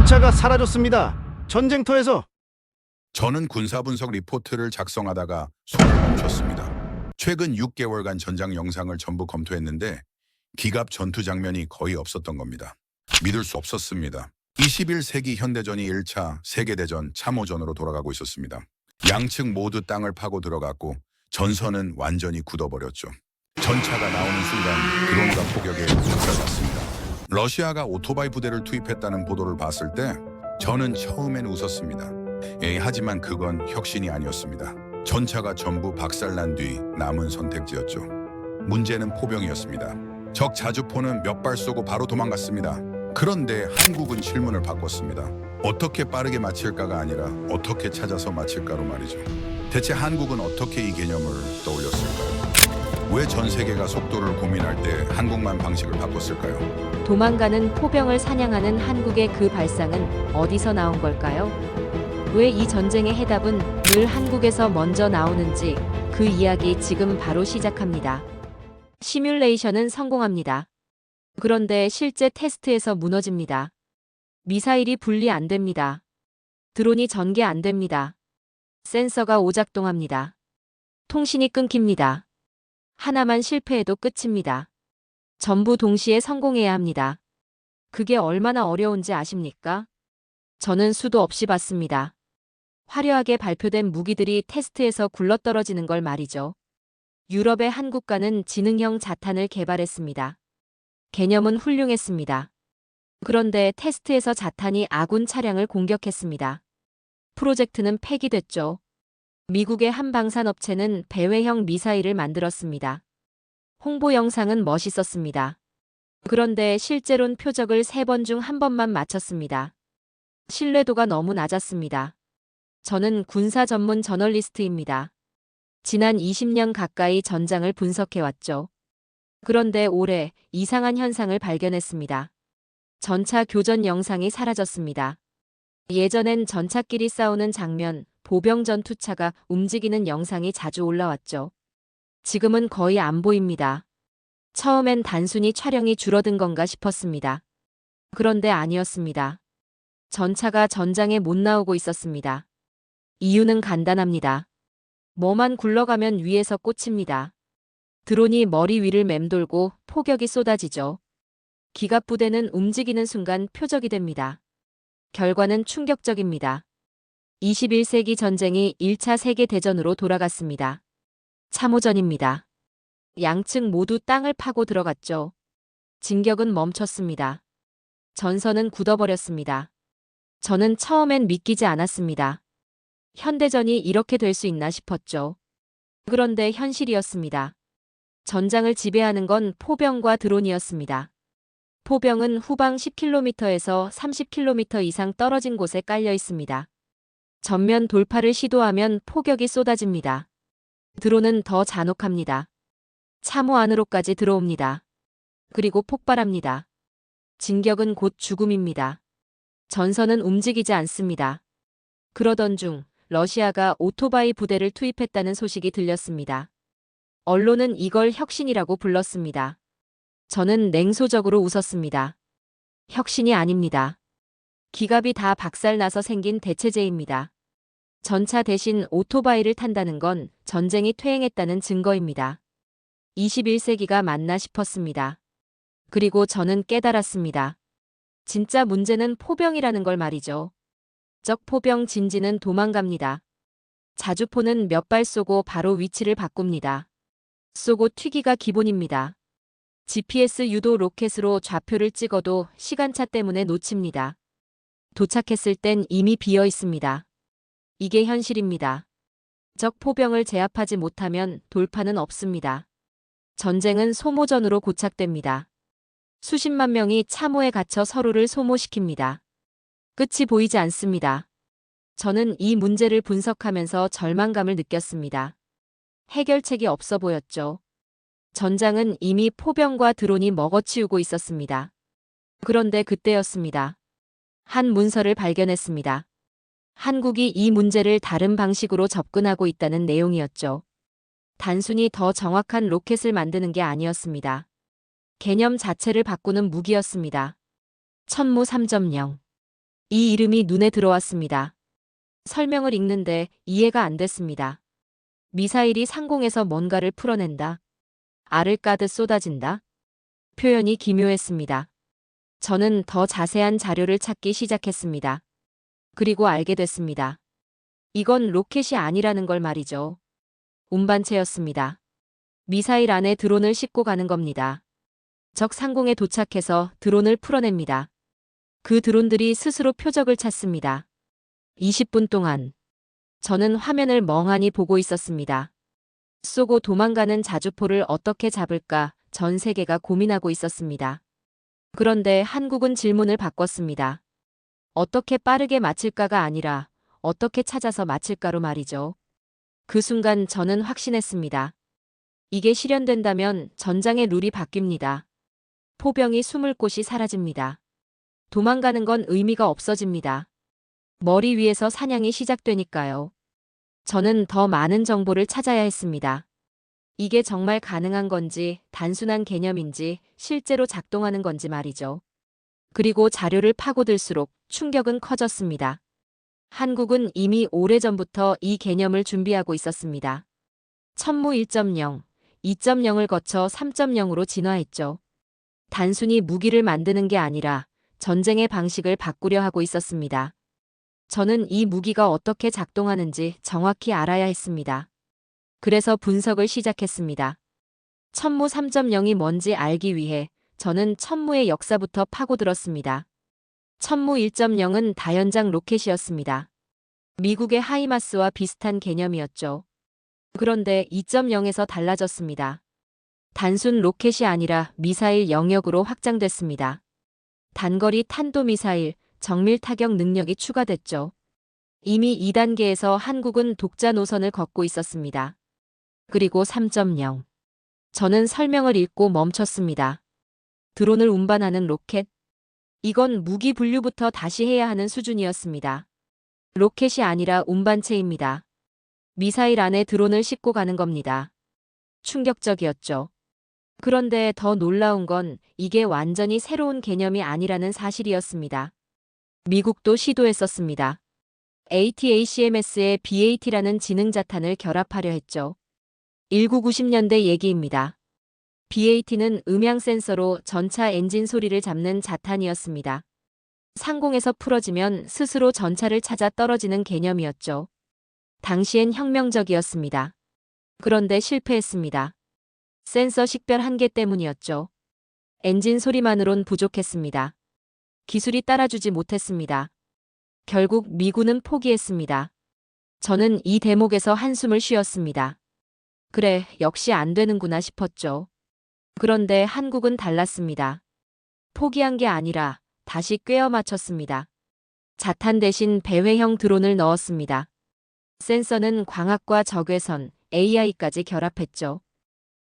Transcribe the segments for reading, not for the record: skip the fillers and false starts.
전차가 사라졌습니다. 전쟁터에서. 저는 군사분석 리포트를 작성하다가 손을 멈췄습니다. 최근 6개월간 전장 영상을 전부 검토했는데 기갑 전투 장면이 거의 없었던 겁니다. 믿을 수 없었습니다. 21세기 현대전이 1차 세계대전 참호전으로 돌아가고 있었습니다. 양측 모두 땅을 파고 들어갔고 전선은 완전히 굳어버렸죠. 전차가 나오는 순간 드론과 포격에 박살났습니다. 러시아가 오토바이 부대를 투입했다는 보도를 봤을 때 저는 처음엔 웃었습니다. 하지만 그건 혁신이 아니었습니다. 전차가 전부 박살난 뒤 남은 선택지였죠. 문제는 포병이었습니다. 적 자주포는 몇 발 쏘고 바로 도망갔습니다. 그런데 한국은 실문을 바꿨습니다. 어떻게 빠르게 맞힐까가 아니라 어떻게 찾아서 맞힐까로 말이죠. 대체 한국은 어떻게 이 개념을 떠올렸을까요? 왜 전 세계가 속도를 고민할 때 한국만 방식을 바꿨을까요? 도망가는 포병을 사냥하는 한국의 그 발상은 어디서 나온 걸까요? 왜 이 전쟁의 해답은 늘 한국에서 먼저 나오는지 그 이야기 지금 바로 시작합니다. 시뮬레이션은 성공합니다. 그런데 실제 테스트에서 무너집니다. 미사일이 분리 안 됩니다. 드론이 전개 안 됩니다. 센서가 오작동합니다. 통신이 끊깁니다. 하나만 실패해도 끝입니다. 전부 동시에 성공해야 합니다. 그게 얼마나 어려운지 아십니까? 저는 수도 없이 봤습니다. 화려하게 발표된 무기들이 테스트에서 굴러떨어지는 걸 말이죠. 유럽의 한 국가는 지능형 자탄을 개발했습니다. 개념은 훌륭했습니다. 그런데 테스트에서 자탄이 아군 차량을 공격했습니다. 프로젝트는 폐기됐죠. 미국의 한 방산업체는 배회형 미사일을 만들었습니다. 홍보 영상은 멋있었습니다. 그런데 실제론 표적을 3번 중 1번만 맞췄습니다. 신뢰도가 너무 낮았습니다. 저는 군사 전문 저널리스트입니다. 지난 20년 가까이 전장을 분석해왔죠. 그런데 올해 이상한 현상을 발견했습니다. 전차 교전 영상이 사라졌습니다. 예전엔 전차끼리 싸우는 장면, 보병 전투차가 움직이는 영상이 자주 올라왔죠. 지금은 거의 안 보입니다. 처음엔 단순히 촬영이 줄어든 건가 싶었습니다. 그런데 아니었습니다. 전차가 전장에 못 나오고 있었습니다. 이유는 간단합니다. 뭐만 굴러가면 위에서 꽂힙니다. 드론이 머리 위를 맴돌고 포격이 쏟아지죠. 기갑부대는 움직이는 순간 표적이 됩니다. 결과는 충격적입니다. 21세기 전쟁이 1차 세계대전으로 돌아갔습니다. 참호전입니다. 양측 모두 땅을 파고 들어갔죠. 진격은 멈췄습니다. 전선은 굳어버렸습니다. 저는 처음엔 믿기지 않았습니다. 현대전이 이렇게 될 수 있나 싶었죠. 그런데 현실이었습니다. 전장을 지배하는 건 포병과 드론이었습니다. 포병은 후방 10km에서 30km 이상 떨어진 곳에 깔려 있습니다. 전면 돌파를 시도하면 포격이 쏟아집니다. 드론은 더 잔혹합니다. 참호 안으로까지 들어옵니다. 그리고 폭발합니다. 진격은 곧 죽음입니다. 전선은 움직이지 않습니다. 그러던 중 러시아가 오토바이 부대를 투입했다는 소식이 들렸습니다. 언론은 이걸 혁신이라고 불렀습니다. 저는 냉소적으로 웃었습니다. 혁신이 아닙니다. 기갑이 다 박살나서 생긴 대체제입니다. 전차 대신 오토바이를 탄다는 건 전쟁이 퇴행했다는 증거입니다. 21세기가 맞나 싶었습니다. 그리고 저는 깨달았습니다. 진짜 문제는 포병이라는 걸 말이죠. 적 포병 진지는 도망갑니다. 자주포는 몇 발 쏘고 바로 위치를 바꿉니다. 쏘고 튀기가 기본입니다. GPS 유도 로켓으로 좌표를 찍어도 시간차 때문에 놓칩니다. 도착했을 땐 이미 비어 있습니다. 이게 현실입니다. 적 포병을 제압하지 못하면 돌파는 없습니다. 전쟁은 소모전으로 고착됩니다. 수십만 명이 참호에 갇혀 서로를 소모시킵니다. 끝이 보이지 않습니다. 저는 이 문제를 분석하면서 절망감을 느꼈습니다. 해결책이 없어 보였죠. 전장은 이미 포병과 드론이 먹어치우고 있었습니다. 그런데 그때였습니다. 한 문서를 발견했습니다. 한국이 이 문제를 다른 방식으로 접근하고 있다는 내용이었죠. 단순히 더 정확한 로켓을 만드는 게 아니었습니다. 개념 자체를 바꾸는 무기였습니다. 천무 3.0 이 이름이 눈에 들어왔습니다. 설명을 읽는데 이해가 안 됐습니다. 미사일이 상공에서 뭔가를 풀어낸다. 알을 까듯 쏟아진다. 표현이 기묘했습니다. 저는 더 자세한 자료를 찾기 시작했습니다. 그리고 알게 됐습니다. 이건 로켓이 아니라는 걸 말이죠. 운반체였습니다. 미사일 안에 드론을 싣고 가는 겁니다. 적 상공에 도착해서 드론을 풀어냅니다. 그 드론들이 스스로 표적을 찾습니다. 20분 동안 저는 화면을 멍하니 보고 있었습니다. 쏘고 도망가는 자주포를 어떻게 잡을까 전 세계가 고민하고 있었습니다. 그런데 한국은 질문을 바꿨습니다. 어떻게 빠르게 맞힐까가 아니라 어떻게 찾아서 맞힐까로 말이죠. 그 순간 저는 확신했습니다. 이게 실현된다면 전장의 룰이 바뀝니다. 포병이 숨을 곳이 사라집니다. 도망가는 건 의미가 없어집니다. 머리 위에서 사냥이 시작되니까요. 저는 더 많은 정보를 찾아야 했습니다. 이게 정말 가능한 건지, 단순한 개념인지, 실제로 작동하는 건지 말이죠. 그리고 자료를 파고들수록 충격은 커졌습니다. 한국은 이미 오래전부터 이 개념을 준비하고 있었습니다. 천무 1.0, 2.0을 거쳐 3.0으로 진화했죠. 단순히 무기를 만드는 게 아니라 전쟁의 방식을 바꾸려 하고 있었습니다. 저는 이 무기가 어떻게 작동하는지 정확히 알아야 했습니다. 그래서 분석을 시작했습니다. 천무 3.0이 뭔지 알기 위해 저는 천무의 역사부터 파고들었습니다. 천무 1.0은 다연장 로켓이었습니다. 미국의 하이마스와 비슷한 개념이었죠. 그런데 2.0에서 달라졌습니다. 단순 로켓이 아니라 미사일 영역으로 확장됐습니다. 단거리 탄도미사일, 정밀 타격 능력이 추가됐죠. 이미 2단계에서 한국은 독자 노선을 걷고 있었습니다. 그리고 3.0. 저는 설명을 읽고 멈췄습니다. 드론을 운반하는 로켓? 이건 무기 분류부터 다시 해야 하는 수준이었습니다. 로켓이 아니라 운반체입니다. 미사일 안에 드론을 싣고 가는 겁니다. 충격적이었죠. 그런데 더 놀라운 건 이게 완전히 새로운 개념이 아니라는 사실이었습니다. 미국도 시도했었습니다. ATACMS에 BAT라는 지능 자탄을 결합하려 했죠. 1990년대 얘기입니다. BAT는 음향 센서로 전차 엔진 소리를 잡는 자탄이었습니다. 상공에서 풀어지면 스스로 전차를 찾아 떨어지는 개념이었죠. 당시엔 혁명적이었습니다. 그런데 실패했습니다. 센서 식별 한계 때문이었죠. 엔진 소리만으론 부족했습니다. 기술이 따라주지 못했습니다. 결국 미군은 포기했습니다. 저는 이 대목에서 한숨을 쉬었습니다. 그래, 역시 안 되는구나 싶었죠. 그런데 한국은 달랐습니다. 포기한 게 아니라 다시 꿰어 맞췄습니다. 자탄 대신 배회형 드론을 넣었습니다. 센서는 광학과 적외선, AI까지 결합했죠.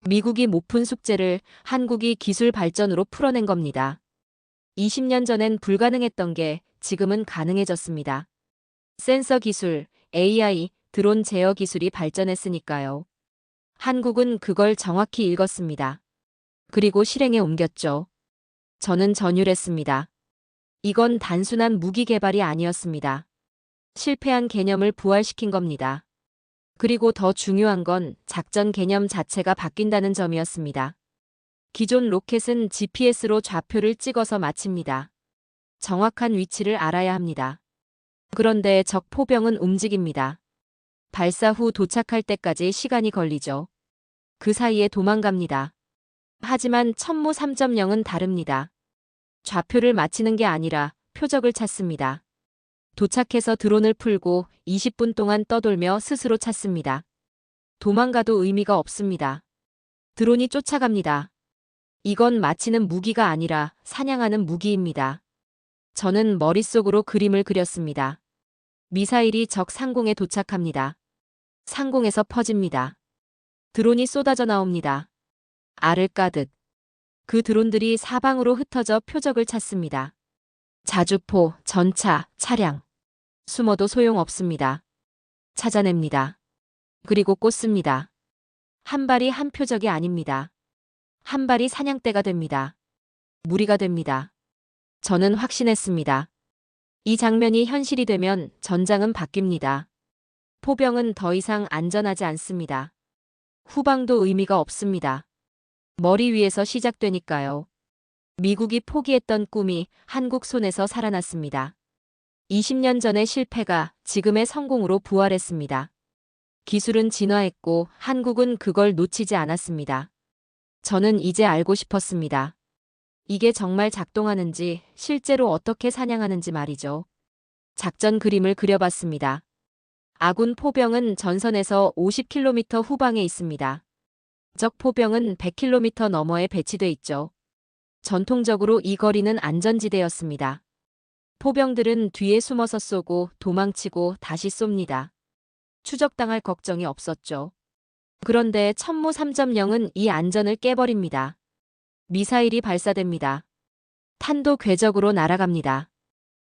미국이 못 푼 숙제를 한국이 기술 발전으로 풀어낸 겁니다. 20년 전엔 불가능했던 게 지금은 가능해졌습니다. 센서 기술, AI, 드론 제어 기술이 발전했으니까요. 한국은 그걸 정확히 읽었습니다. 그리고 실행에 옮겼죠. 저는 전율했습니다. 이건 단순한 무기 개발이 아니었습니다. 실패한 개념을 부활시킨 겁니다. 그리고 더 중요한 건 작전 개념 자체가 바뀐다는 점이었습니다. 기존 로켓은 GPS로 좌표를 찍어서 마칩니다. 정확한 위치를 알아야 합니다. 그런데 적 포병은 움직입니다. 발사 후 도착할 때까지 시간이 걸리죠. 그 사이에 도망갑니다. 하지만 천무 3.0은 다릅니다. 좌표를 맞히는 게 아니라 표적을 찾습니다. 도착해서 드론을 풀고 20분 동안 떠돌며 스스로 찾습니다. 도망가도 의미가 없습니다. 드론이 쫓아갑니다. 이건 맞히는 무기가 아니라 사냥하는 무기입니다. 저는 머릿속으로 그림을 그렸습니다. 미사일이 적 상공에 도착합니다. 상공에서 퍼집니다. 드론이 쏟아져 나옵니다. 알을 까듯. 그 드론들이 사방으로 흩어져 표적을 찾습니다. 자주포, 전차, 차량. 숨어도 소용없습니다. 찾아냅니다. 그리고 꽂습니다. 한 발이 한 표적이 아닙니다. 한 발이 사냥대가 됩니다. 무리가 됩니다. 저는 확신했습니다. 이 장면이 현실이 되면 전장은 바뀝니다. 포병은 더 이상 안전하지 않습니다. 후방도 의미가 없습니다. 머리 위에서 시작되니까요. 미국이 포기했던 꿈이 한국 손에서 살아났습니다. 20년 전의 실패가 지금의 성공으로 부활했습니다. 기술은 진화했고 한국은 그걸 놓치지 않았습니다. 저는 이제 알고 싶었습니다. 이게 정말 작동하는지, 실제로 어떻게 사냥하는지 말이죠. 작전 그림을 그려봤습니다. 아군 포병은 전선에서 50km 후방에 있습니다. 적 포병은 100km 너머에 배치돼 있죠. 전통적으로 이 거리는 안전지대였습니다. 포병들은 뒤에 숨어서 쏘고 도망치고 다시 쏩니다. 추적당할 걱정이 없었죠. 그런데 천무 3.0은 이 안전을 깨버립니다. 미사일이 발사됩니다. 탄도 궤적으로 날아갑니다.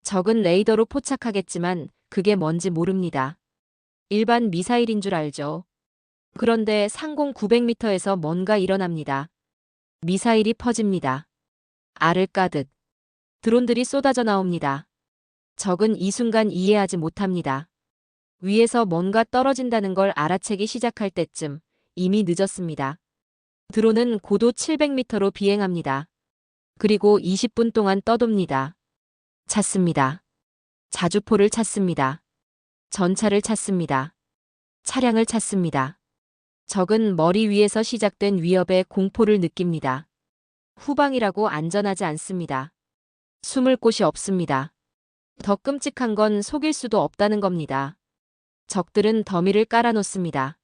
적은 레이더로 포착하겠지만 그게 뭔지 모릅니다. 일반 미사일인 줄 알죠. 그런데 상공 900m에서 뭔가 일어납니다. 미사일이 퍼집니다. 알을 까듯. 드론들이 쏟아져 나옵니다. 적은 이 순간 이해하지 못합니다. 위에서 뭔가 떨어진다는 걸 알아채기 시작할 때쯤 이미 늦었습니다. 드론은 고도 700m로 비행합니다. 그리고 20분 동안 떠돕니다. 찾습니다. 자주포를 찾습니다. 전차를 찾습니다. 차량을 찾습니다. 적은 머리 위에서 시작된 위협에 공포를 느낍니다. 후방이라고 안전하지 않습니다. 숨을 곳이 없습니다. 더 끔찍한 건 속일 수도 없다는 겁니다. 적들은 더미를 깔아놓습니다.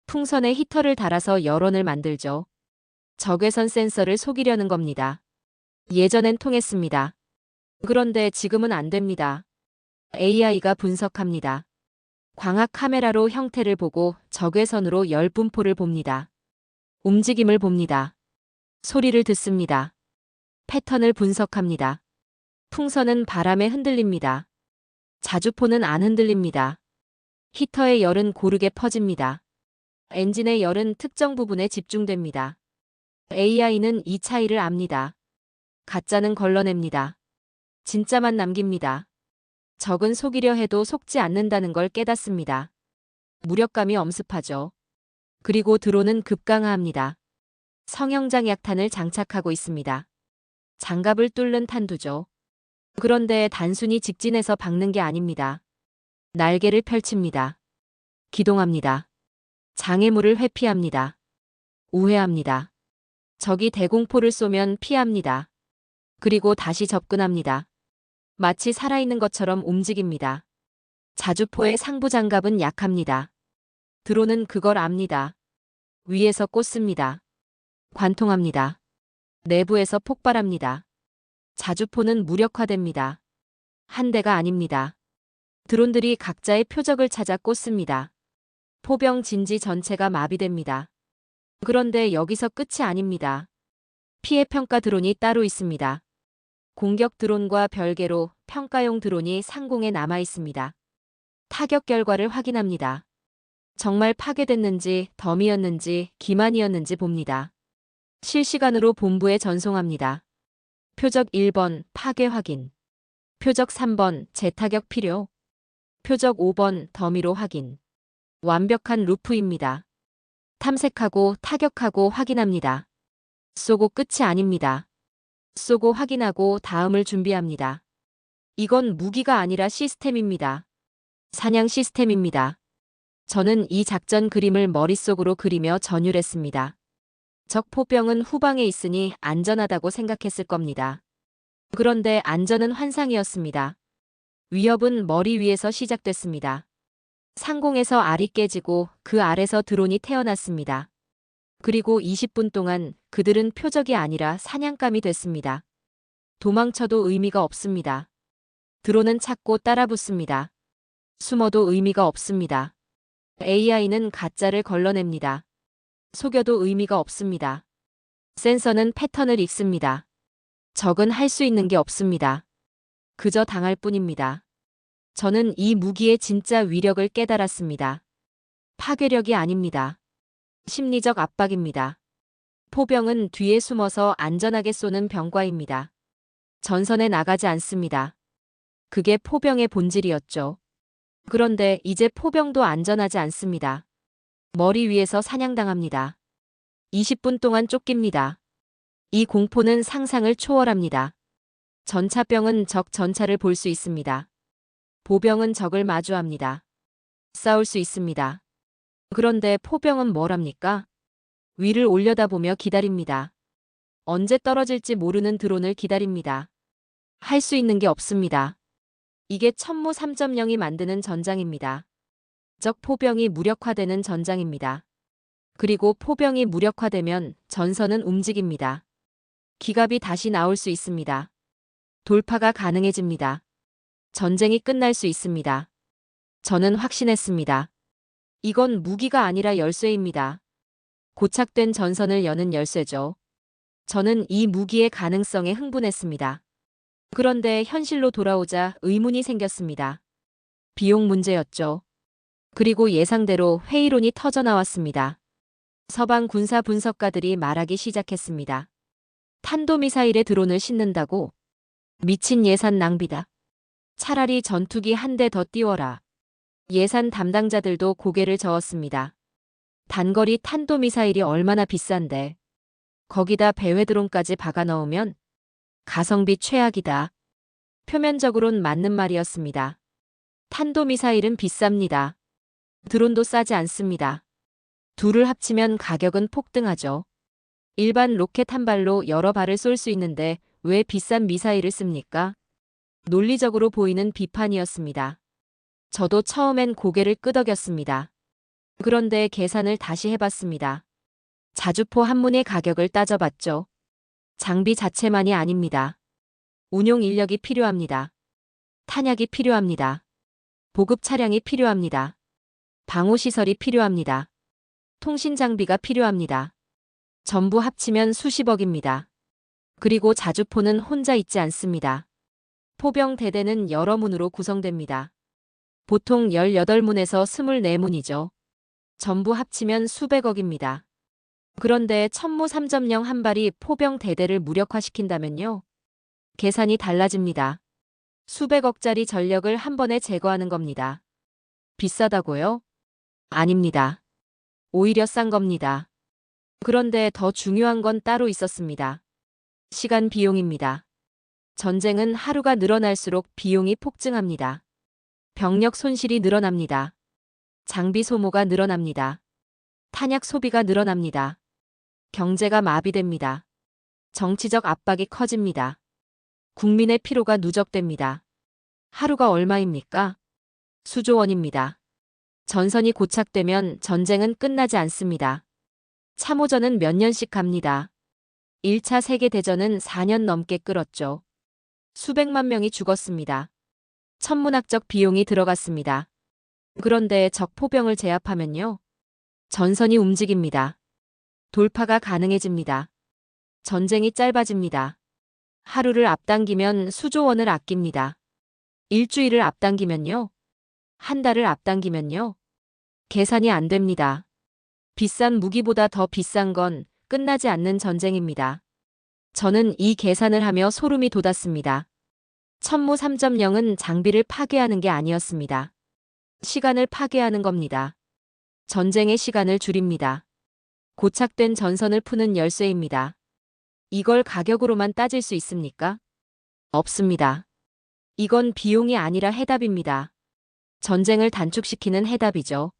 풍선에 히터를 달아서 여론을 만들죠. 적외선 센서를 속이려는 겁니다. 예전엔 통했습니다. 그런데 지금은 안 됩니다. AI가 분석합니다. 광학 카메라로 형태를 보고 적외선으로 열분포를 봅니다. 움직임을 봅니다. 소리를 듣습니다. 패턴을 분석합니다. 풍선은 바람에 흔들립니다. 자주포는 안 흔들립니다. 히터의 열은 고르게 퍼집니다. 엔진의 열은 특정 부분에 집중됩니다. AI는 이 차이를 압니다. 가짜는 걸러냅니다. 진짜만 남깁니다. 적은 속이려 해도 속지 않는다는 걸 깨닫습니다. 무력감이 엄습하죠. 그리고 드론은 급강화합니다. 성형장 약탄을 장착하고 있습니다. 장갑을 뚫는 탄두죠. 그런데 단순히 직진해서 박는 게 아닙니다. 날개를 펼칩니다. 기동합니다. 장애물을 회피합니다. 우회합니다. 적이 대공포를 쏘면 피합니다. 그리고 다시 접근합니다. 마치 살아있는 것처럼 움직입니다. 자주포의 상부 장갑은 약합니다. 드론은 그걸 압니다. 위에서 꽂습니다. 관통합니다. 내부에서 폭발합니다. 자주포는 무력화됩니다. 한 대가 아닙니다. 드론들이 각자의 표적을 찾아 꽂습니다. 포병 진지 전체가 마비됩니다. 그런데 여기서 끝이 아닙니다. 피해 평가 드론이 따로 있습니다. 공격 드론과 별개로 평가용 드론이 상공에 남아 있습니다. 타격 결과를 확인합니다. 정말 파괴됐는지 덤이었는지 기만이었는지 봅니다. 실시간으로 본부에 전송합니다. 표적 1번 파괴 확인. 표적 3번 재타격 필요. 표적 5번 더미로 확인. 완벽한 루프입니다. 탐색하고 타격하고 확인합니다. 쏘고 끝이 아닙니다. 쏘고 확인하고 다음을 준비합니다. 이건 무기가 아니라 시스템입니다. 사냥 시스템입니다. 저는 이 작전 그림을 머릿속으로 그리며 전율했습니다. 적 포병은 후방에 있으니 안전하다고 생각했을 겁니다. 그런데 안전은 환상이었습니다. 위협은 머리 위에서 시작됐습니다. 상공에서 알이 깨지고 그 아래서 드론이 태어났습니다. 그리고 20분 동안 그들은 표적이 아니라 사냥감이 됐습니다. 도망쳐도 의미가 없습니다. 드론은 찾고 따라붙습니다. 숨어도 의미가 없습니다. AI는 가짜를 걸러냅니다. 속여도 의미가 없습니다. 센서는 패턴을 읽습니다. 적은 할 수 있는 게 없습니다. 그저 당할 뿐입니다. 저는 이 무기의 진짜 위력을 깨달았습니다. 파괴력이 아닙니다. 심리적 압박입니다. 포병은 뒤에 숨어서 안전하게 쏘는 병과입니다. 전선에 나가지 않습니다. 그게 포병의 본질이었죠. 그런데 이제 포병도 안전하지 않습니다. 머리 위에서 사냥당합니다. 20분 동안 쫓깁니다. 이 공포는 상상을 초월합니다. 전차병은 적 전차를 볼 수 있습니다. 보병은 적을 마주합니다. 싸울 수 있습니다. 그런데 포병은 뭘 합니까? 위를 올려다보며 기다립니다. 언제 떨어질지 모르는 드론을 기다립니다. 할 수 있는 게 없습니다. 이게 천무 3.0이 만드는 전장입니다. 적 포병이 무력화되는 전장입니다. 그리고 포병이 무력화되면 전선은 움직입니다. 기갑이 다시 나올 수 있습니다. 돌파가 가능해집니다. 전쟁이 끝날 수 있습니다. 저는 확신했습니다. 이건 무기가 아니라 열쇠입니다. 고착된 전선을 여는 열쇠죠. 저는 이 무기의 가능성에 흥분했습니다. 그런데 현실로 돌아오자 의문이 생겼습니다. 비용 문제였죠. 그리고 예상대로 회의론이 터져나왔습니다. 서방 군사 분석가들이 말하기 시작했습니다. 탄도미사일에 드론을 싣는다고? 미친 예산 낭비다. 차라리 전투기 한 대 더 띄워라. 예산 담당자들도 고개를 저었습니다. 단거리 탄도미사일이 얼마나 비싼데. 거기다 배회드론까지 박아 넣으면 가성비 최악이다. 표면적으론 맞는 말이었습니다. 탄도미사일은 비쌉니다. 드론도 싸지 않습니다. 둘을 합치면 가격은 폭등하죠. 일반 로켓 한 발로 여러 발을 쏠 수 있는데 왜 비싼 미사일을 씁니까? 논리적으로 보이는 비판이었습니다. 저도 처음엔 고개를 끄덕였습니다. 그런데 계산을 다시 해봤습니다. 자주포 한 문의 가격을 따져봤죠. 장비 자체만이 아닙니다. 운용 인력이 필요합니다. 탄약이 필요합니다. 보급 차량이 필요합니다. 방호시설이 필요합니다. 통신 장비가 필요합니다. 전부 합치면 수십억입니다. 그리고 자주포는 혼자 있지 않습니다. 포병 대대는 여러 문으로 구성됩니다. 보통 18문에서 24문이죠. 전부 합치면 수백억입니다. 그런데 천무 3.0 한 발이 포병 대대를 무력화시킨다면요? 계산이 달라집니다. 수백억짜리 전력을 한 번에 제거하는 겁니다. 비싸다고요? 아닙니다. 오히려 싼 겁니다. 그런데 더 중요한 건 따로 있었습니다. 시간 비용입니다. 전쟁은 하루가 늘어날수록 비용이 폭증합니다. 병력 손실이 늘어납니다. 장비 소모가 늘어납니다. 탄약 소비가 늘어납니다. 경제가 마비됩니다. 정치적 압박이 커집니다. 국민의 피로가 누적됩니다. 하루가 얼마입니까? 수조 원입니다. 전선이 고착되면 전쟁은 끝나지 않습니다. 참호전은 몇 년씩 갑니다. 1차 세계대전은 4년 넘게 끌었죠. 수백만 명이 죽었습니다. 천문학적 비용이 들어갔습니다. 그런데 적 포병을 제압하면요. 전선이 움직입니다. 돌파가 가능해집니다. 전쟁이 짧아집니다. 하루를 앞당기면 수조 원을 아낍니다. 일주일을 앞당기면요. 한 달을 앞당기면요. 계산이 안 됩니다. 비싼 무기보다 더 비싼 건 끝나지 않는 전쟁입니다. 저는 이 계산을 하며 소름이 돋았습니다. 천무 3.0은 장비를 파괴하는 게 아니었습니다. 시간을 파괴하는 겁니다. 전쟁의 시간을 줄입니다. 고착된 전선을 푸는 열쇠입니다. 이걸 가격으로만 따질 수 있습니까? 없습니다. 이건 비용이 아니라 해답입니다. 전쟁을 단축시키는 해답이죠.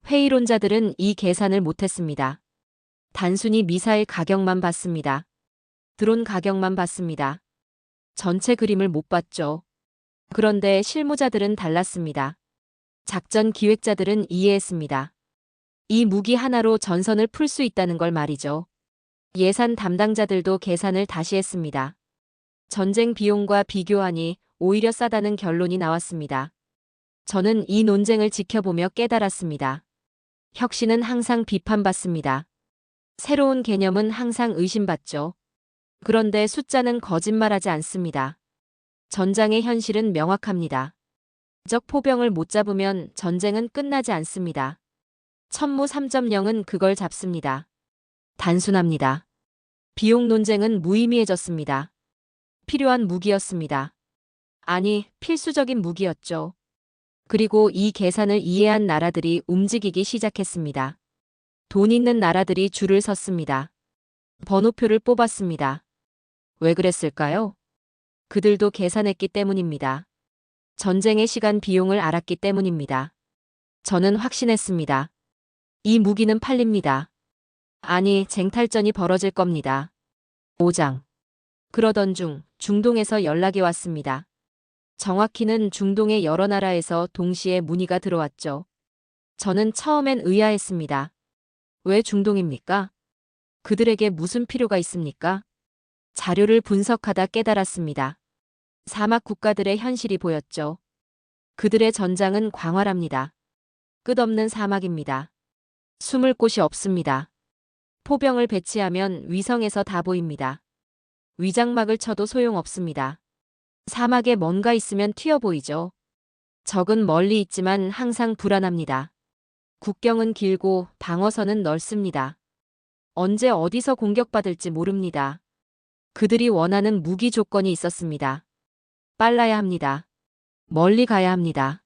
회의론자들은 이 계산을 못했습니다. 단순히 미사일 가격만 봤습니다. 드론 가격만 봤습니다. 전체 그림을 못 봤죠. 그런데 실무자들은 달랐습니다. 작전 기획자들은 이해했습니다. 이 무기 하나로 전선을 풀 수 있다는 걸 말이죠. 예산 담당자들도 계산을 다시 했습니다. 전쟁 비용과 비교하니 오히려 싸다는 결론이 나왔습니다. 저는 이 논쟁을 지켜보며 깨달았습니다. 혁신은 항상 비판받습니다. 새로운 개념은 항상 의심받죠. 그런데 숫자는 거짓말하지 않습니다. 전장의 현실은 명확합니다. 적 포병을 못 잡으면 전쟁은 끝나지 않습니다. 천무 3.0은 그걸 잡습니다. 단순합니다. 비용 논쟁은 무의미해졌습니다. 필요한 무기였습니다. 아니, 필수적인 무기였죠. 그리고 이 계산을 이해한 나라들이 움직이기 시작했습니다. 돈 있는 나라들이 줄을 섰습니다. 번호표를 뽑았습니다. 왜 그랬을까요? 그들도 계산했기 때문입니다. 전쟁의 시간 비용을 알았기 때문입니다. 저는 확신했습니다. 이 무기는 팔립니다. 아니, 쟁탈전이 벌어질 겁니다. 5장. 그러던 중 중동에서 연락이 왔습니다. 정확히는 중동의 여러 나라에서 동시에 문의가 들어왔죠. 저는 처음엔 의아했습니다. 왜 중동입니까? 그들에게 무슨 필요가 있습니까? 자료를 분석하다 깨달았습니다. 사막 국가들의 현실이 보였죠. 그들의 전장은 광활합니다. 끝없는 사막입니다. 숨을 곳이 없습니다. 포병을 배치하면 위성에서 다 보입니다. 위장막을 쳐도 소용없습니다. 사막에 뭔가 있으면 튀어 보이죠. 적은 멀리 있지만 항상 불안합니다. 국경은 길고 방어선은 넓습니다. 언제 어디서 공격받을지 모릅니다. 그들이 원하는 무기 조건이 있었습니다. 빨라야 합니다. 멀리 가야 합니다.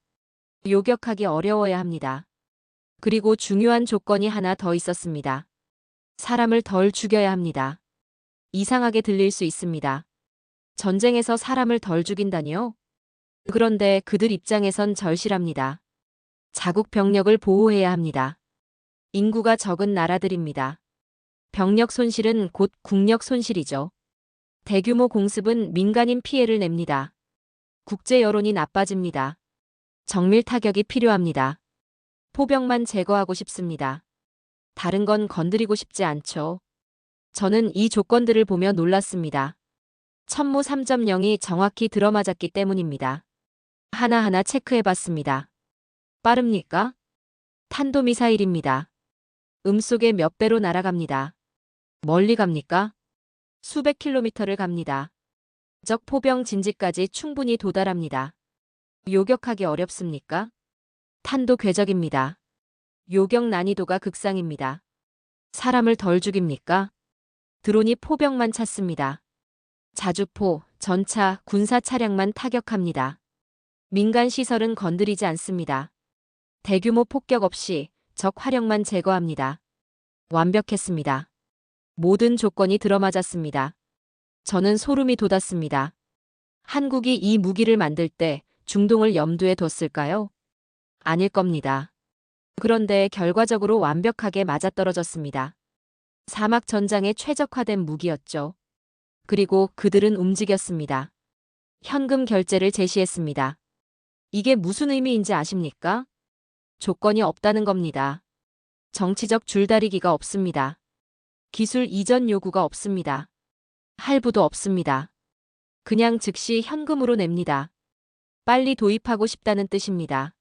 요격하기 어려워야 합니다. 그리고 중요한 조건이 하나 더 있었습니다. 사람을 덜 죽여야 합니다. 이상하게 들릴 수 있습니다. 전쟁에서 사람을 덜 죽인다니요? 그런데 그들 입장에선 절실합니다. 자국 병력을 보호해야 합니다. 인구가 적은 나라들입니다. 병력 손실은 곧 국력 손실이죠. 대규모 공습은 민간인 피해를 냅니다. 국제 여론이 나빠집니다. 정밀 타격이 필요합니다. 포병만 제거하고 싶습니다. 다른 건 건드리고 싶지 않죠. 저는 이 조건들을 보며 놀랐습니다. 천무 3.0이 정확히 들어맞았기 때문입니다. 하나하나 체크해봤습니다. 빠릅니까? 탄도미사일입니다. 음속에 몇 배로 날아갑니다. 멀리 갑니까? 수백 킬로미터를 갑니다. 적 포병 진지까지 충분히 도달합니다. 요격하기 어렵습니까? 탄도 궤적입니다. 요격 난이도가 극상입니다. 사람을 덜 죽입니까? 드론이 포병만 찾습니다. 자주포, 전차, 군사 차량만 타격합니다. 민간 시설은 건드리지 않습니다. 대규모 폭격 없이 적 화력만 제거합니다. 완벽했습니다. 모든 조건이 들어맞았습니다. 저는 소름이 돋았습니다. 한국이 이 무기를 만들 때 중동을 염두에 뒀을까요? 아닐 겁니다. 그런데 결과적으로 완벽하게 맞아떨어졌습니다. 사막 전장에 최적화된 무기였죠. 그리고 그들은 움직였습니다. 현금 결제를 제시했습니다. 이게 무슨 의미인지 아십니까? 조건이 없다는 겁니다. 정치적 줄다리기가 없습니다. 기술 이전 요구가 없습니다. 할부도 없습니다. 그냥 즉시 현금으로 냅니다. 빨리 도입하고 싶다는 뜻입니다.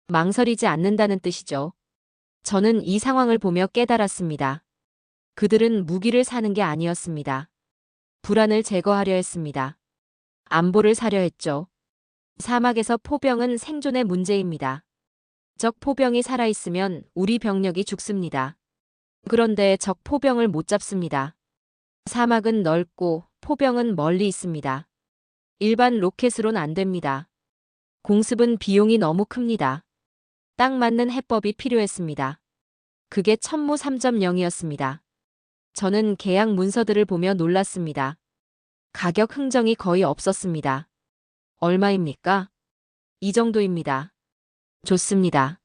망설이지 않는다는 뜻이죠. 저는 이 상황을 보며 깨달았습니다. 그들은 무기를 사는 게 아니었습니다. 불안을 제거하려 했습니다. 안보를 사려 했죠. 사막에서 포병은 생존의 문제입니다. 적 포병이 살아있으면 우리 병력이 죽습니다. 그런데 적 포병을 못 잡습니다. 사막은 넓고 포병은 멀리 있습니다. 일반 로켓으론 안 됩니다. 공습은 비용이 너무 큽니다. 딱 맞는 해법이 필요했습니다. 그게 천무 3.0이었습니다. 저는 계약 문서들을 보며 놀랐습니다. 가격 흥정이 거의 없었습니다. 얼마입니까? 이 정도입니다. 좋습니다.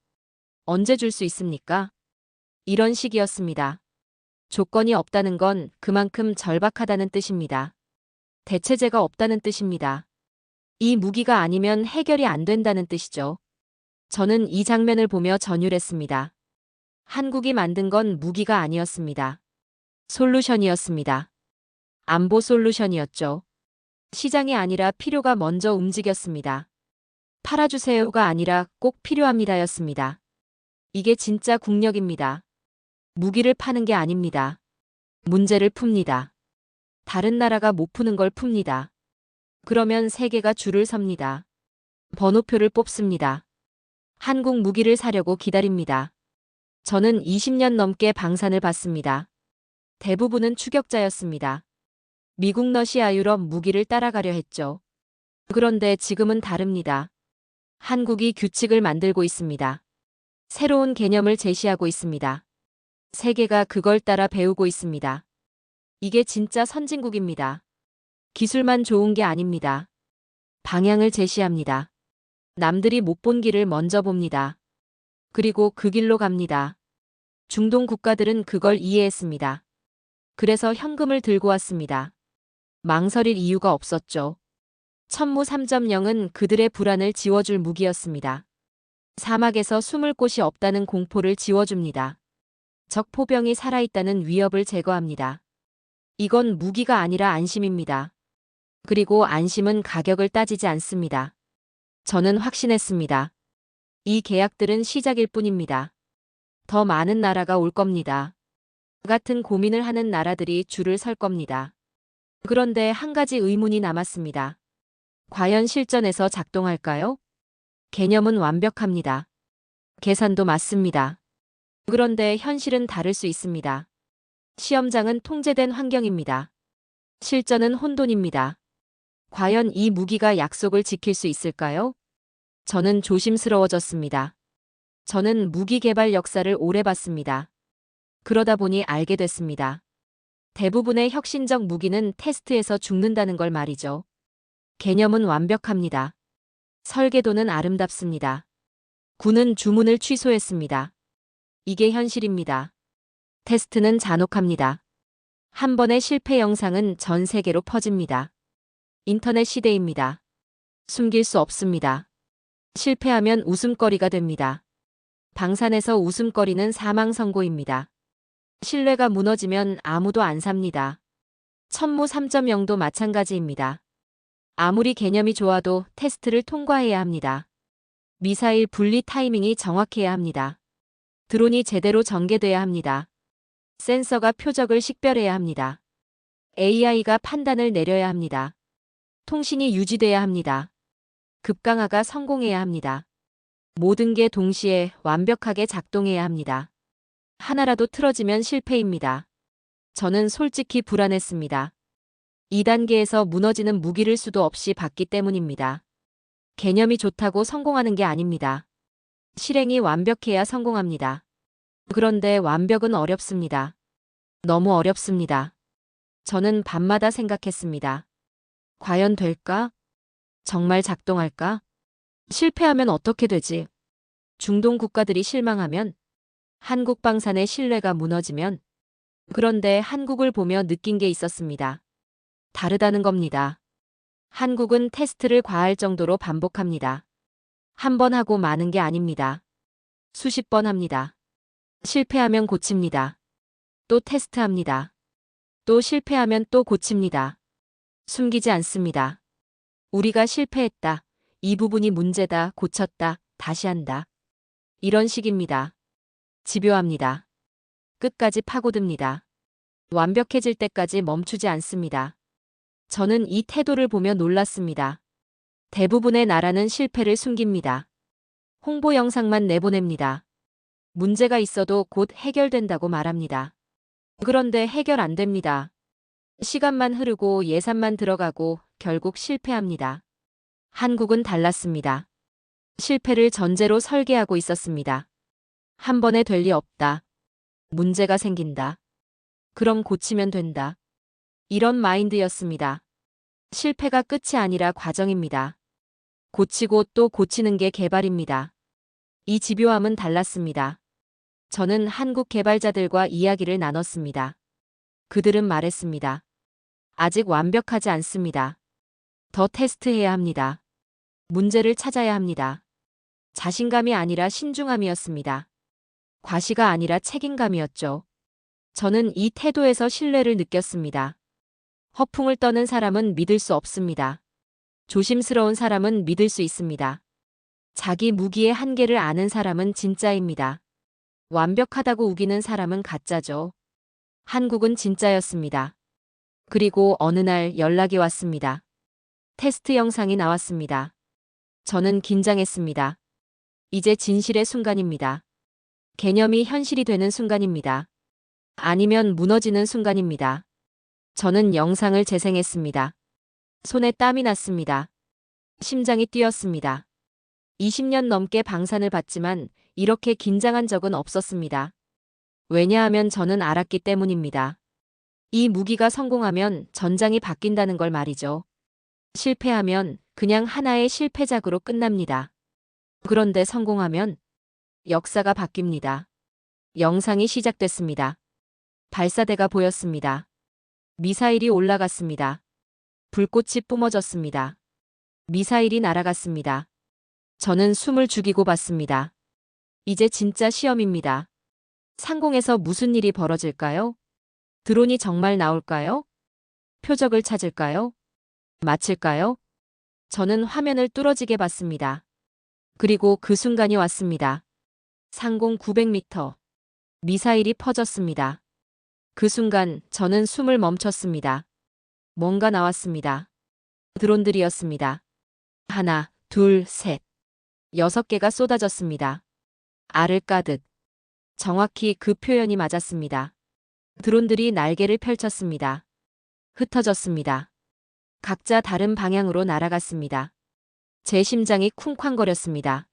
언제 줄 수 있습니까? 이런 식이었습니다. 조건이 없다는 건 그만큼 절박하다는 뜻입니다. 대체제가 없다는 뜻입니다. 이 무기가 아니면 해결이 안 된다는 뜻이죠. 저는 이 장면을 보며 전율했습니다. 한국이 만든 건 무기가 아니었습니다. 솔루션이었습니다. 안보 솔루션이었죠. 시장이 아니라 필요가 먼저 움직였습니다. 팔아주세요가 아니라 꼭 필요합니다였습니다. 이게 진짜 국력입니다. 무기를 파는 게 아닙니다. 문제를 풉니다. 다른 나라가 못 푸는 걸 풉니다. 그러면 세계가 줄을 섭니다. 번호표를 뽑습니다. 한국 무기를 사려고 기다립니다. 저는 20년 넘게 방산을 봤습니다. 대부분은 추격자였습니다. 미국, 러시아, 유럽 무기를 따라가려 했죠. 그런데 지금은 다릅니다. 한국이 규칙을 만들고 있습니다. 새로운 개념을 제시하고 있습니다. 세계가 그걸 따라 배우고 있습니다. 이게 진짜 선진국입니다. 기술만 좋은 게 아닙니다. 방향을 제시합니다. 남들이 못 본 길을 먼저 봅니다. 그리고 그 길로 갑니다. 중동 국가들은 그걸 이해했습니다. 그래서 현금을 들고 왔습니다. 망설일 이유가 없었죠. 천무 3.0은 그들의 불안을 지워줄 무기였습니다. 사막에서 숨을 곳이 없다는 공포를 지워줍니다. 적 포병이 살아있다는 위협을 제거합니다. 이건 무기가 아니라 안심입니다. 그리고 안심은 가격을 따지지 않습니다. 저는 확신했습니다. 이 계약들은 시작일 뿐입니다. 더 많은 나라가 올 겁니다. 같은 고민을 하는 나라들이 줄을 설 겁니다. 그런데 한 가지 의문이 남았습니다. 과연 실전에서 작동할까요? 개념은 완벽합니다. 계산도 맞습니다. 그런데 현실은 다를 수 있습니다. 시험장은 통제된 환경입니다. 실전은 혼돈입니다. 과연 이 무기가 약속을 지킬 수 있을까요? 저는 조심스러워졌습니다. 저는 무기 개발 역사를 오래 봤습니다. 그러다 보니 알게 됐습니다. 대부분의 혁신적 무기는 테스트에서 죽는다는 걸 말이죠. 개념은 완벽합니다. 설계도는 아름답습니다. 군은 주문을 취소했습니다. 이게 현실입니다. 테스트는 잔혹합니다. 한 번의 실패 영상은 전 세계로 퍼집니다. 인터넷 시대입니다. 숨길 수 없습니다. 실패하면 웃음거리가 됩니다. 방산에서 웃음거리는 사망 선고입니다. 신뢰가 무너지면 아무도 안 삽니다. 천무 3.0도 마찬가지입니다. 아무리 개념이 좋아도 테스트를 통과해야 합니다. 미사일 분리 타이밍이 정확해야 합니다. 드론이 제대로 전개돼야 합니다. 센서가 표적을 식별해야 합니다. AI가 판단을 내려야 합니다. 통신이 유지돼야 합니다. 급강화가 성공해야 합니다. 모든 게 동시에 완벽하게 작동해야 합니다. 하나라도 틀어지면 실패입니다. 저는 솔직히 불안했습니다. 2단계에서 무너지는 무기를 수도 없이 봤기 때문입니다. 개념이 좋다고 성공하는 게 아닙니다. 실행이 완벽해야 성공합니다. 그런데 완벽은 어렵습니다. 너무 어렵습니다. 저는 밤마다 생각했습니다. 과연 될까? 정말 작동할까? 실패하면 어떻게 되지? 중동 국가들이 실망하면? 한국 방산의 신뢰가 무너지면? 그런데 한국을 보며 느낀 게 있었습니다. 다르다는 겁니다. 한국은 테스트를 과할 정도로 반복합니다. 한 번 하고 마는 게 아닙니다. 수십 번 합니다. 실패하면 고칩니다. 또 테스트합니다. 또 실패하면 또 고칩니다. 숨기지 않습니다. 우리가 실패했다. 이 부분이 문제다. 고쳤다. 다시 한다. 이런 식입니다. 집요합니다. 끝까지 파고듭니다. 완벽해질 때까지 멈추지 않습니다. 저는 이 태도를 보며 놀랐습니다. 대부분의 나라는 실패를 숨깁니다. 홍보 영상만 내보냅니다. 문제가 있어도 곧 해결된다고 말합니다. 그런데 해결 안 됩니다. 시간만 흐르고 예산만 들어가고 결국 실패합니다. 한국은 달랐습니다. 실패를 전제로 설계하고 있었습니다. 한 번에 될 리 없다. 문제가 생긴다. 그럼 고치면 된다. 이런 마인드였습니다. 실패가 끝이 아니라 과정입니다. 고치고 또 고치는 게 개발입니다. 이 집요함은 달랐습니다. 저는 한국 개발자들과 이야기를 나눴습니다. 그들은 말했습니다. 아직 완벽하지 않습니다. 더 테스트해야 합니다. 문제를 찾아야 합니다. 자신감이 아니라 신중함이었습니다. 과시가 아니라 책임감이었죠. 저는 이 태도에서 신뢰를 느꼈습니다. 허풍을 떠는 사람은 믿을 수 없습니다. 조심스러운 사람은 믿을 수 있습니다. 자기 무기의 한계를 아는 사람은 진짜입니다. 완벽하다고 우기는 사람은 가짜죠. 한국은 진짜였습니다. 그리고 어느 날 연락이 왔습니다. 테스트 영상이 나왔습니다. 저는 긴장했습니다. 이제 진실의 순간입니다. 개념이 현실이 되는 순간입니다. 아니면 무너지는 순간입니다. 저는 영상을 재생했습니다. 손에 땀이 났습니다. 심장이 뛰었습니다. 20년 넘게 방산을 봤지만 이렇게 긴장한 적은 없었습니다. 왜냐하면 저는 알았기 때문입니다. 이 무기가 성공하면 전장이 바뀐다는 걸 말이죠. 실패하면 그냥 하나의 실패작으로 끝납니다. 그런데 성공하면 역사가 바뀝니다. 영상이 시작됐습니다. 발사대가 보였습니다. 미사일이 올라갔습니다. 불꽃이 뿜어졌습니다. 미사일이 날아갔습니다. 저는 숨을 죽이고 봤습니다. 이제 진짜 시험입니다. 상공에서 무슨 일이 벌어질까요? 드론이 정말 나올까요? 표적을 찾을까요? 맞힐까요? 저는 화면을 뚫어지게 봤습니다. 그리고 그 순간이 왔습니다. 상공 900m. 미사일이 퍼졌습니다. 그 순간 저는 숨을 멈췄습니다. 뭔가 나왔습니다. 드론들이었습니다. 하나, 둘, 셋. 6개가 쏟아졌습니다. 알을 까듯. 정확히 그 표현이 맞았습니다. 드론들이 날개를 펼쳤습니다. 흩어졌습니다. 각자 다른 방향으로 날아갔습니다. 제 심장이 쿵쾅거렸습니다.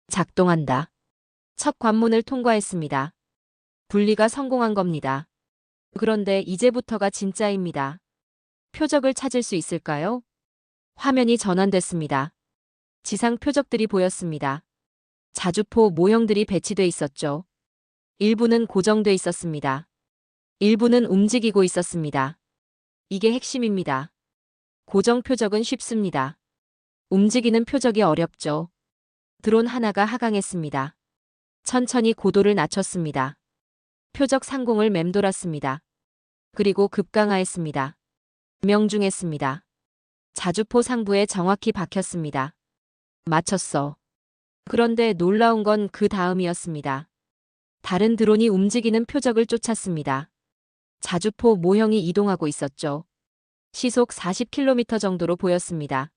작동한다. 첫 관문을 통과했습니다. 분리가 성공한 겁니다. 그런데 이제부터가 진짜입니다. 표적을 찾을 수 있을까요? 화면이 전환됐습니다. 지상 표적들이 보였습니다. 자주포 모형들이 배치돼 있었죠. 일부는 고정돼 있었습니다. 일부는 움직이고 있었습니다. 이게 핵심입니다. 고정 표적은 쉽습니다. 움직이는 표적이 어렵죠. 드론 하나가 하강했습니다. 천천히 고도를 낮췄습니다. 표적 상공을 맴돌았습니다. 그리고 급강하했습니다. 명중했습니다. 자주포 상부에 정확히 박혔습니다. 맞췄어. 그런데 놀라운 건 그 다음이었습니다. 다른 드론이 움직이는 표적을 쫓았습니다. 자주포 모형이 이동하고 있었죠. 시속 40km 정도로 보였습니다.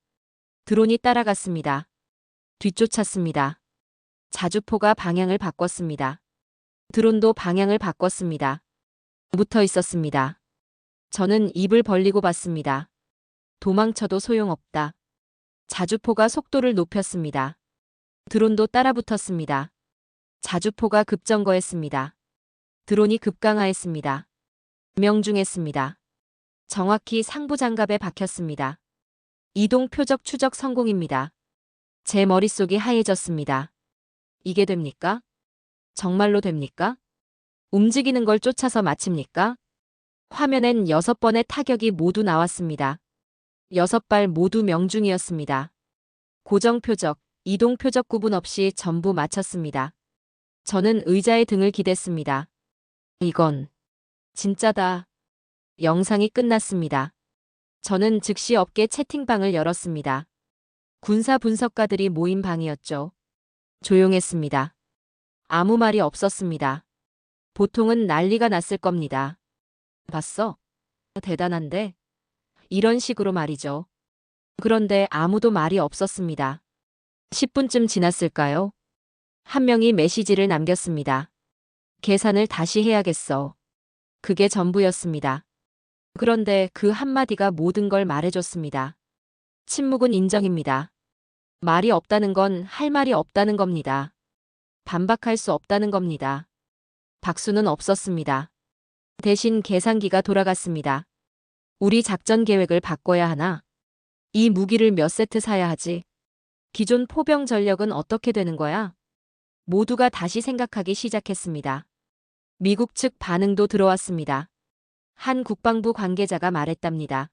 드론이 따라갔습니다. 뒤쫓았습니다. 자주포가 방향을 바꿨습니다. 드론도 방향을 바꿨습니다. 붙어 있었습니다. 저는 입을 벌리고 봤습니다. 도망쳐도 소용없다. 자주포가 속도를 높였습니다. 드론도 따라붙었습니다. 자주포가 급정거했습니다. 드론이 급강하했습니다. 명중했습니다. 정확히 상부 장갑에 박혔습니다. 이동 표적 추적 성공입니다. 제 머릿속이 하얘졌습니다. 이게 됩니까? 정말로 됩니까? 움직이는 걸 쫓아서 마칩니까? 화면엔 6번의 타격이 모두 나왔습니다. 6발 모두 명중이었습니다. 고정 표적, 이동 표적 구분 없이 전부 마쳤습니다. 저는 의자에 등을 기댔습니다. 이건 진짜다. 영상이 끝났습니다. 저는 즉시 업계 채팅방을 열었습니다. 군사 분석가들이 모인 방이었죠. 조용했습니다. 아무 말이 없었습니다. 보통은 난리가 났을 겁니다. 봤어? 대단한데? 이런 식으로 말이죠. 그런데 아무도 말이 없었습니다. 10분쯤 지났을까요? 한 명이 메시지를 남겼습니다. 계산을 다시 해야겠어. 그게 전부였습니다. 그런데 그 한마디가 모든 걸 말해줬습니다. 침묵은 인정입니다. 말이 없다는 건 할 말이 없다는 겁니다. 반박할 수 없다는 겁니다. 박수는 없었습니다. 대신 계산기가 돌아갔습니다. 우리 작전 계획을 바꿔야 하나? 이 무기를 몇 세트 사야 하지? 기존 포병 전력은 어떻게 되는 거야? 모두가 다시 생각하기 시작했습니다. 미국 측 반응도 들어왔습니다. 한 국방부 관계자가 말했답니다.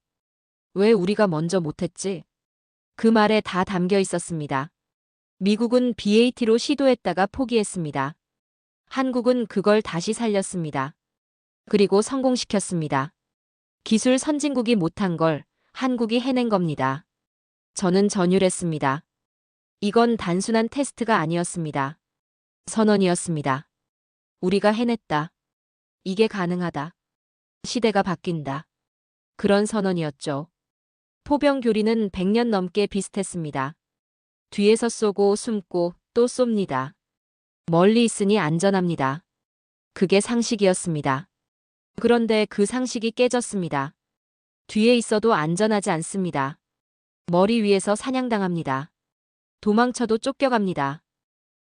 왜 우리가 먼저 못했지? 그 말에 다 담겨 있었습니다. 미국은 BAT로 시도했다가 포기했습니다. 한국은 그걸 다시 살렸습니다. 그리고 성공시켰습니다. 기술 선진국이 못한 걸 한국이 해낸 겁니다. 저는 전율했습니다. 이건 단순한 테스트가 아니었습니다. 선언이었습니다. 우리가 해냈다. 이게 가능하다. 시대가 바뀐다. 그런 선언이었죠. 포병 교리는 100년 넘게 비슷했습니다. 뒤에서 쏘고 숨고 또 쏩니다. 멀리 있으니 안전합니다. 그게 상식이었습니다. 그런데 그 상식이 깨졌습니다. 뒤에 있어도 안전하지 않습니다. 머리 위에서 사냥당합니다. 도망쳐도 쫓겨갑니다.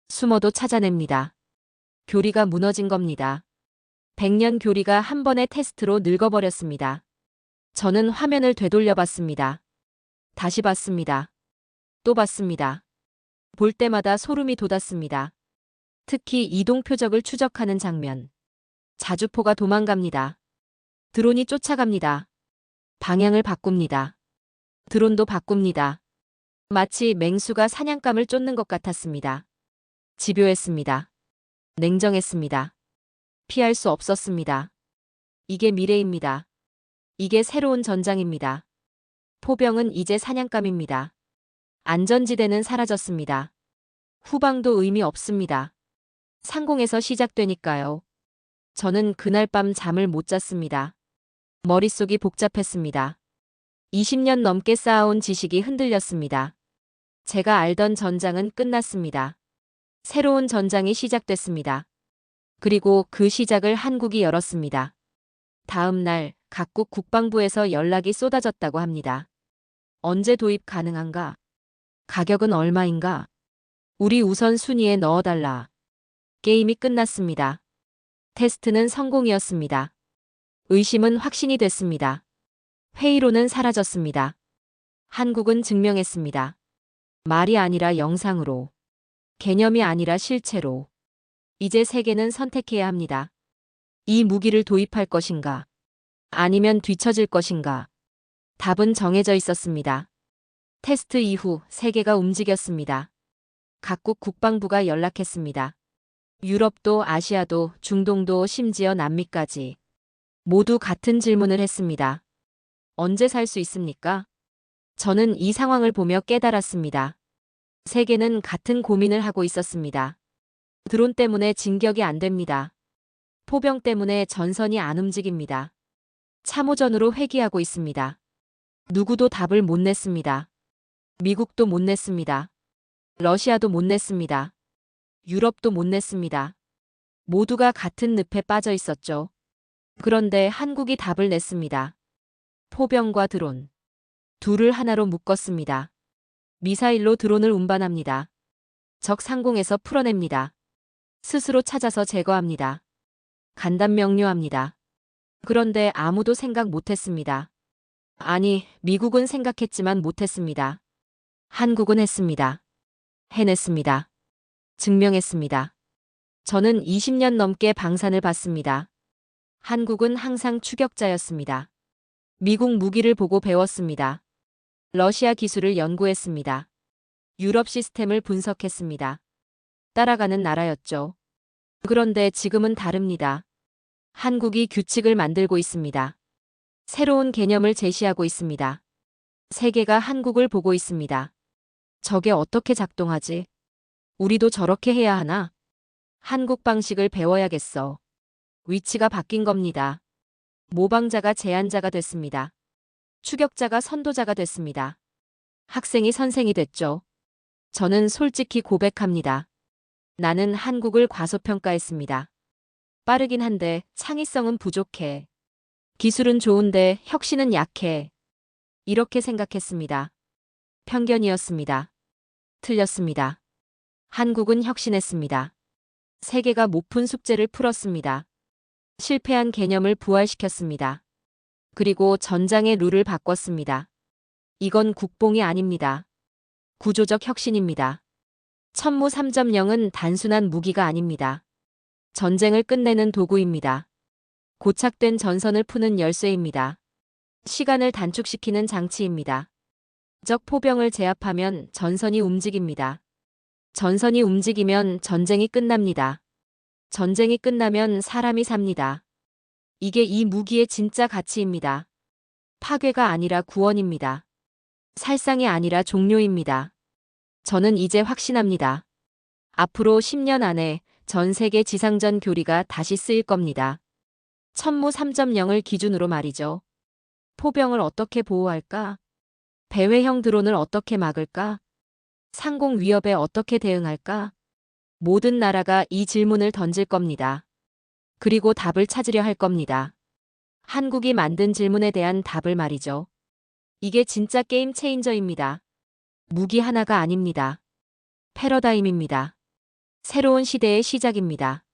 숨어도 찾아냅니다. 교리가 무너진 겁니다. 100년 교리가 한 번의 테스트로 늙어버렸습니다. 저는 화면을 되돌려 봤습니다. 다시 봤습니다. 또 봤습니다. 볼 때마다 소름이 돋았습니다. 특히 이동 표적을 추적하는 장면. 자주포가 도망갑니다. 드론이 쫓아갑니다. 방향을 바꿉니다. 드론도 바꿉니다. 마치 맹수가 사냥감을 쫓는 것 같았습니다. 집요했습니다. 냉정했습니다. 피할 수 없었습니다. 이게 미래입니다. 이게 새로운 전장입니다. 포병은 이제 사냥감입니다. 안전지대는 사라졌습니다. 후방도 의미 없습니다. 상공에서 시작되니까요. 저는 그날 밤 잠을 못 잤습니다. 머릿속이 복잡했습니다. 20년 넘게 쌓아온 지식이 흔들렸습니다. 제가 알던 전장은 끝났습니다. 새로운 전장이 시작됐습니다. 그리고 그 시작을 한국이 열었습니다. 다음 날 각국 국방부에서 연락이 쏟아졌다고 합니다. 언제 도입 가능한가? 가격은 얼마인가? 우리 우선 순위에 넣어달라. 게임이 끝났습니다. 테스트는 성공이었습니다. 의심은 확신이 됐습니다. 회의로는 사라졌습니다. 한국은 증명했습니다. 말이 아니라 영상으로. 개념이 아니라 실체로. 이제 세계는 선택해야 합니다. 이 무기를 도입할 것인가? 아니면 뒤처질 것인가? 답은 정해져 있었습니다. 테스트 이후 세계가 움직였습니다. 각국 국방부가 연락했습니다. 유럽도 아시아도 중동도 심지어 남미까지. 모두 같은 질문을 했습니다. 언제 살 수 있습니까? 저는 이 상황을 보며 깨달았습니다. 세계는 같은 고민을 하고 있었습니다. 드론 때문에 진격이 안 됩니다. 포병 때문에 전선이 안 움직입니다. 참호전으로 회귀하고 있습니다. 누구도 답을 못 냈습니다. 미국도 못 냈습니다. 러시아도 못 냈습니다. 유럽도 못 냈습니다. 모두가 같은 늪에 빠져 있었죠. 그런데 한국이 답을 냈습니다. 포병과 드론. 둘을 하나로 묶었습니다. 미사일로 드론을 운반합니다. 적 상공에서 풀어냅니다. 스스로 찾아서 제거합니다. 간단 명료합니다. 그런데 아무도 생각 못했습니다. 아니, 미국은 생각했지만 못했습니다. 한국은 했습니다. 해냈습니다. 증명했습니다. 저는 20년 넘게 방산을 봤습니다. 한국은 항상 추격자였습니다. 미국 무기를 보고 배웠습니다. 러시아 기술을 연구했습니다. 유럽 시스템을 분석했습니다. 따라가는 나라였죠. 그런데 지금은 다릅니다. 한국이 규칙을 만들고 있습니다. 새로운 개념을 제시하고 있습니다. 세계가 한국을 보고 있습니다. 저게 어떻게 작동하지? 우리도 저렇게 해야 하나? 한국 방식을 배워야겠어. 위치가 바뀐 겁니다. 모방자가 제안자가 됐습니다. 추격자가 선도자가 됐습니다. 학생이 선생이 됐죠. 저는 솔직히 고백합니다. 나는 한국을 과소평가했습니다. 빠르긴 한데 창의성은 부족해. 기술은 좋은데 혁신은 약해. 이렇게 생각했습니다. 편견이었습니다. 틀렸습니다. 한국은 혁신했습니다. 세계가 못 푼 숙제를 풀었습니다. 실패한 개념을 부활시켰습니다. 그리고 전장의 룰을 바꿨습니다. 이건 국뽕이 아닙니다. 구조적 혁신입니다. 천무 3.0은 단순한 무기가 아닙니다. 전쟁을 끝내는 도구입니다. 고착된 전선을 푸는 열쇠입니다. 시간을 단축시키는 장치입니다. 적 포병을 제압하면 전선이 움직입니다. 전선이 움직이면 전쟁이 끝납니다. 전쟁이 끝나면 사람이 삽니다. 이게 이 무기의 진짜 가치입니다. 파괴가 아니라 구원입니다. 살상이 아니라 종료입니다. 저는 이제 확신합니다. 앞으로 10년 안에 전 세계 지상전 교리가 다시 쓰일 겁니다. 천무 3.0을 기준으로 말이죠. 포병을 어떻게 보호할까? 배회형 드론을 어떻게 막을까? 상공 위협에 어떻게 대응할까? 모든 나라가 이 질문을 던질 겁니다. 그리고 답을 찾으려 할 겁니다. 한국이 만든 질문에 대한 답을 말이죠. 이게 진짜 게임 체인저입니다. 무기 하나가 아닙니다. 패러다임입니다. 새로운 시대의 시작입니다.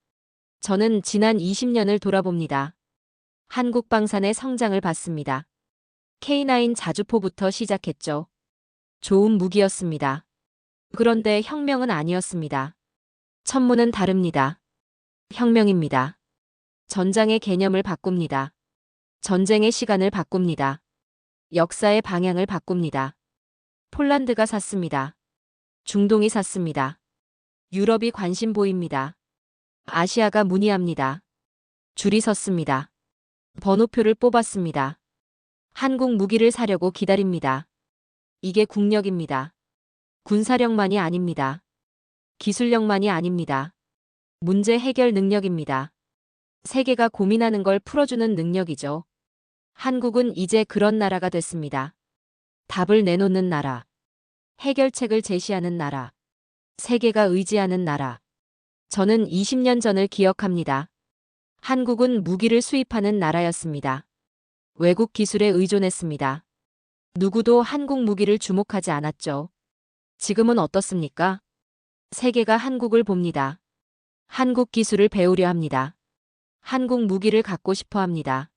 저는 지난 20년을 돌아봅니다. 한국 방산의 성장을 봤습니다. K9 자주포부터 시작했죠. 좋은 무기였습니다. 그런데 혁명은 아니었습니다. 천문은 다릅니다. 혁명입니다. 전장의 개념을 바꿉니다. 전쟁의 시간을 바꿉니다. 역사의 방향을 바꿉니다. 폴란드가 샀습니다. 중동이 샀습니다. 유럽이 관심 보입니다. 아시아가 문의합니다. 줄이 섰습니다. 번호표를 뽑았습니다. 한국 무기를 사려고 기다립니다. 이게 국력입니다. 군사력만이 아닙니다. 기술력만이 아닙니다. 문제 해결 능력입니다. 세계가 고민하는 걸 풀어주는 능력이죠. 한국은 이제 그런 나라가 됐습니다. 답을 내놓는 나라. 해결책을 제시하는 나라. 세계가 의지하는 나라. 저는 20년 전을 기억합니다. 한국은 무기를 수입하는 나라였습니다. 외국 기술에 의존했습니다. 누구도 한국 무기를 주목하지 않았죠. 지금은 어떻습니까? 세계가 한국을 봅니다. 한국 기술을 배우려 합니다. 한국 무기를 갖고 싶어 합니다.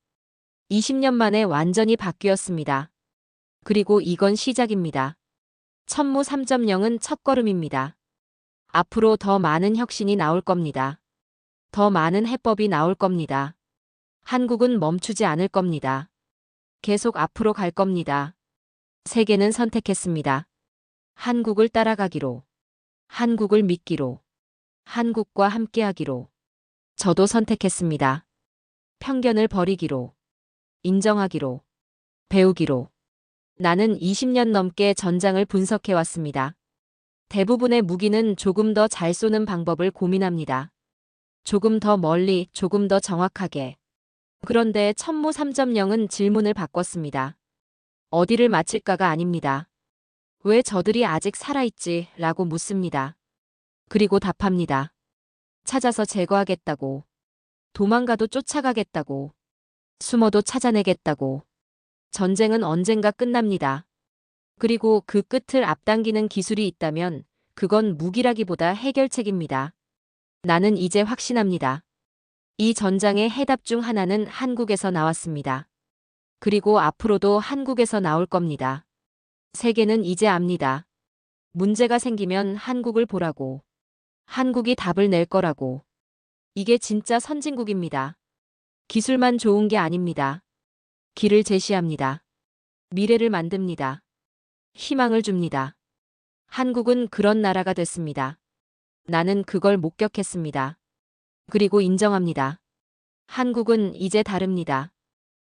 20년 만에 완전히 바뀌었습니다. 그리고 이건 시작입니다. 천무 3.0은 첫걸음입니다. 앞으로 더 많은 혁신이 나올 겁니다. 더 많은 해법이 나올 겁니다. 한국은 멈추지 않을 겁니다. 계속 앞으로 갈 겁니다. 세계는 선택했습니다. 한국을 따라가기로. 한국을 믿기로. 한국과 함께하기로. 저도 선택했습니다. 편견을 버리기로. 인정하기로. 배우기로. 나는 20년 넘게 전장을 분석해왔습니다. 대부분의 무기는 조금 더 잘 쏘는 방법을 고민합니다. 조금 더 멀리, 조금 더 정확하게. 그런데 천무 3.0은 질문을 바꿨습니다. 어디를 맞힐까가 아닙니다. 왜 저들이 아직 살아있지? 라고 묻습니다. 그리고 답합니다. 찾아서 제거하겠다고. 도망가도 쫓아가겠다고. 숨어도 찾아내겠다고. 전쟁은 언젠가 끝납니다. 그리고 그 끝을 앞당기는 기술이 있다면 그건 무기라기보다 해결책입니다. 나는 이제 확신합니다. 이 전장의 해답 중 하나는 한국에서 나왔습니다. 그리고 앞으로도 한국에서 나올 겁니다. 세계는 이제 압니다. 문제가 생기면 한국을 보라고. 한국이 답을 낼 거라고. 이게 진짜 선진국입니다. 기술만 좋은 게 아닙니다. 길을 제시합니다. 미래를 만듭니다. 희망을 줍니다. 한국은 그런 나라가 됐습니다. 나는 그걸 목격했습니다. 그리고 인정합니다. 한국은 이제 다릅니다.